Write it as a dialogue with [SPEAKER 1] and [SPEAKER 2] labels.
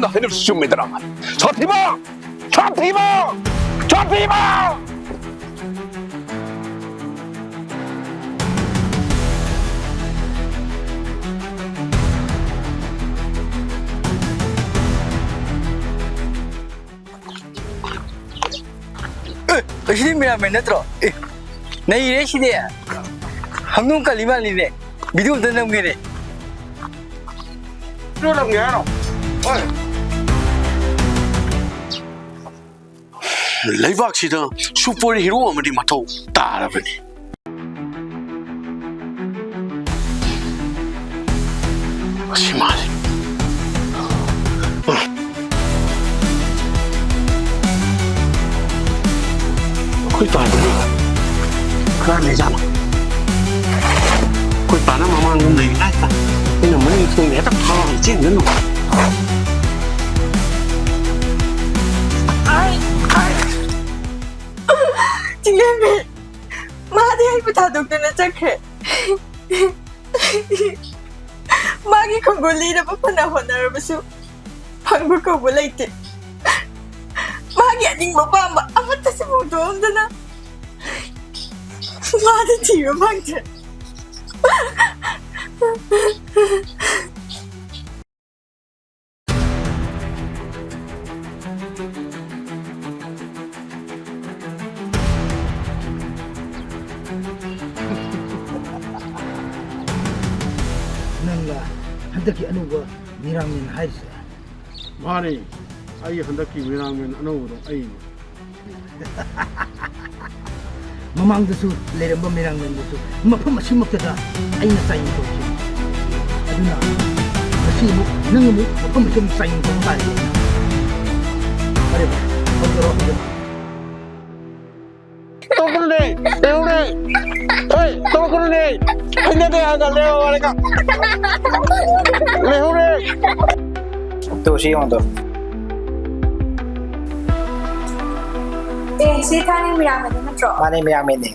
[SPEAKER 1] 的很就是兄妹的了嘛，穿皮包，穿皮包，穿皮包。
[SPEAKER 2] 不是米拉没那多，那一人是的，他们卡里马里的，比如说那么个的。
[SPEAKER 1] 这两年了，哎。来吧，其他 superhero 我们的码头大了不呢？我去妈的！会办不了，可没家了。会办那妈妈没来的，你能不能从那边跑一进人了？
[SPEAKER 3] 今天没，妈的还不打动的那这个，妈给空过里的不碰到混的不是，碰不够不累的，妈眼睛不棒吧，啊我这是不懂的呢，妈的体育棒的。
[SPEAKER 4] nangga hadaki anuba mirangin haise
[SPEAKER 5] mani ai handaki mirangin anawdo ai
[SPEAKER 4] mamangdasu leramba mirangmendasu mafam asimaktada aina sayin tawchi aduna masimu nangamu mafam asum sayin tawtari areba hawdaro
[SPEAKER 1] Tunggu deh, hei, tunggu deh, ini deh agak lewat mereka, lewat deh.
[SPEAKER 2] 都是用的。
[SPEAKER 3] 对，是看你米拉没那么着。
[SPEAKER 2] 妈的米拉没呢。